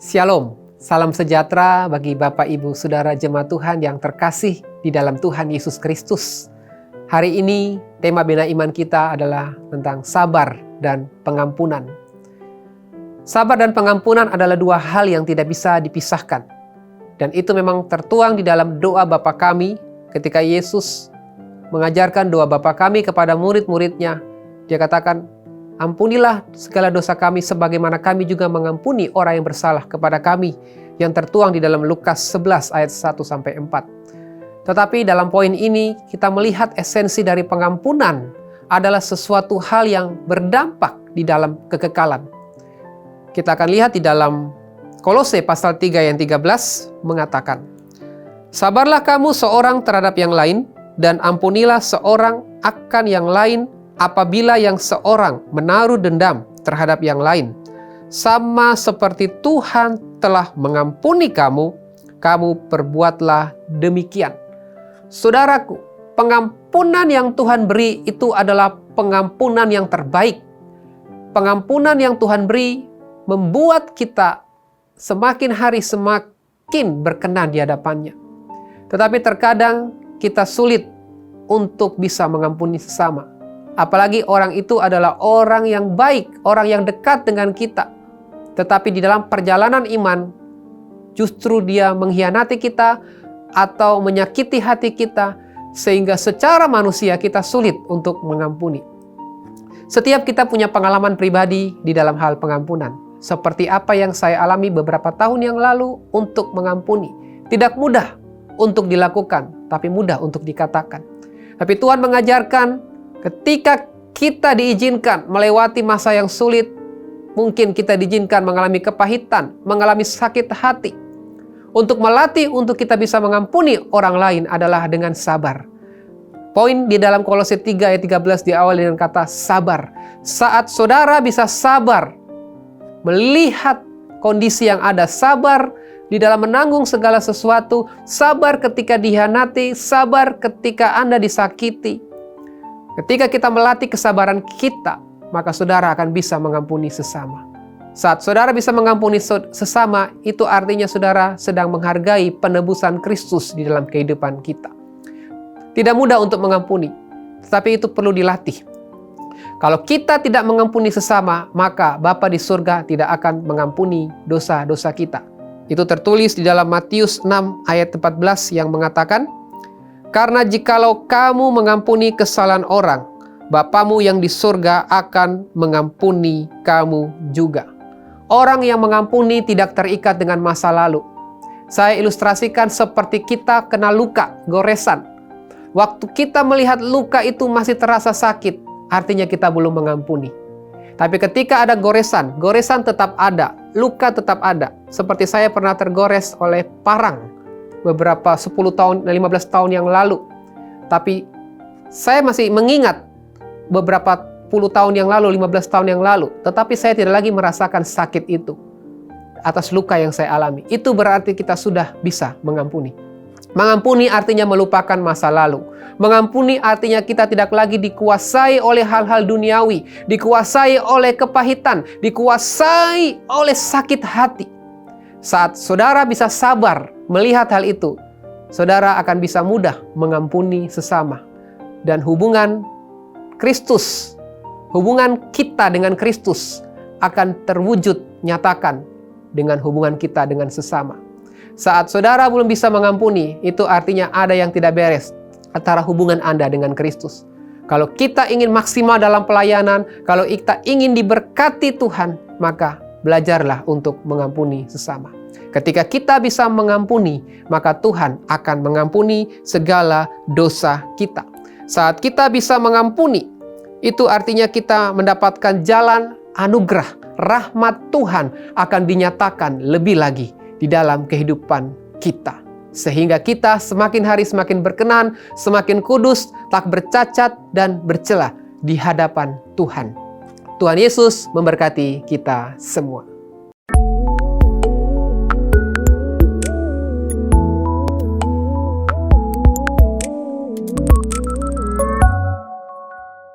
Shalom, salam sejahtera bagi Bapak Ibu Saudara jemaat Tuhan yang terkasih di dalam Tuhan Yesus Kristus. Hari ini tema Bina Iman kita adalah tentang sabar dan pengampunan. Sabar dan pengampunan adalah dua hal yang tidak bisa dipisahkan. Dan itu memang tertuang di dalam doa Bapa kami ketika Yesus mengajarkan doa Bapa kami kepada murid-muridnya. Dia katakan, ampunilah segala dosa kami sebagaimana kami juga mengampuni orang yang bersalah kepada kami, yang tertuang di dalam Lukas 11 ayat 1-4. Tetapi dalam poin ini kita melihat esensi dari pengampunan adalah sesuatu hal yang berdampak di dalam kekekalan. Kita akan lihat di dalam Kolose pasal 3 ayat 13 mengatakan, sabarlah kamu seorang terhadap yang lain dan ampunilah seorang akan yang lain apabila yang seorang menaruh dendam terhadap yang lain, sama seperti Tuhan telah mengampuni kamu, kamu perbuatlah demikian. Saudaraku, pengampunan yang Tuhan beri itu adalah pengampunan yang terbaik. Pengampunan yang Tuhan beri membuat kita semakin hari semakin berkenan di hadapannya. Tetapi terkadang kita sulit untuk bisa mengampuni sesama. Apalagi orang itu adalah orang yang baik, orang yang dekat dengan kita. Tetapi di dalam perjalanan iman, justru dia mengkhianati kita atau menyakiti hati kita, sehingga secara manusia kita sulit untuk mengampuni. Setiap kita punya pengalaman pribadi di dalam hal pengampunan. Seperti apa yang saya alami beberapa tahun yang lalu untuk mengampuni. Tidak mudah untuk dilakukan, tapi mudah untuk dikatakan. Tapi Tuhan mengajarkan, ketika kita diizinkan melewati masa yang sulit, mungkin kita diizinkan mengalami kepahitan, mengalami sakit hati. Untuk melatih untuk kita bisa mengampuni orang lain adalah dengan sabar. Poin di dalam Kolose 3 ayat 13 diawali dengan kata sabar. Saat saudara bisa sabar, melihat kondisi yang ada, sabar di dalam menanggung segala sesuatu, sabar ketika dihianati, sabar ketika Anda disakiti. Ketika kita melatih kesabaran kita, maka saudara akan bisa mengampuni sesama. Saat saudara bisa mengampuni sesama, itu artinya saudara sedang menghargai penebusan Kristus di dalam kehidupan kita. Tidak mudah untuk mengampuni, tetapi itu perlu dilatih. Kalau kita tidak mengampuni sesama, maka Bapa di surga tidak akan mengampuni dosa-dosa kita. Itu tertulis di dalam Matius 6 ayat 14 yang mengatakan, karena jikalau kamu mengampuni kesalahan orang, Bapamu yang di surga akan mengampuni kamu juga. Orang yang mengampuni tidak terikat dengan masa lalu. Saya ilustrasikan seperti kita kena luka, goresan. Waktu kita melihat luka itu masih terasa sakit, artinya kita belum mengampuni. Tapi ketika ada goresan, goresan tetap ada, luka tetap ada. Seperti saya pernah tergores oleh parang beberapa 10 tahun, 15 tahun yang lalu. Tapi saya masih mengingat beberapa puluh tahun yang lalu, 15 tahun yang lalu. Tetapi saya tidak lagi merasakan sakit itu atas luka yang saya alami. Itu berarti kita sudah bisa mengampuni. Mengampuni artinya melupakan masa lalu. Mengampuni artinya kita tidak lagi dikuasai oleh hal-hal duniawi, dikuasai oleh kepahitan, dikuasai oleh sakit hati. Saat saudara bisa sabar melihat hal itu, saudara akan bisa mudah mengampuni sesama. Dan hubungan Kristus, hubungan kita dengan Kristus akan terwujud nyatakan dengan hubungan kita dengan sesama. Saat saudara belum bisa mengampuni, itu artinya ada yang tidak beres antara hubungan Anda dengan Kristus. Kalau kita ingin maksimal dalam pelayanan, kalau kita ingin diberkati Tuhan, maka belajarlah untuk mengampuni sesama. Ketika kita bisa mengampuni, maka Tuhan akan mengampuni segala dosa kita. Saat kita bisa mengampuni, itu artinya kita mendapatkan jalan anugerah, rahmat Tuhan akan dinyatakan lebih lagi di dalam kehidupan kita. Sehingga kita semakin hari semakin berkenan, semakin kudus, tak bercacat dan bercela di hadapan Tuhan. Tuhan Yesus memberkati kita semua.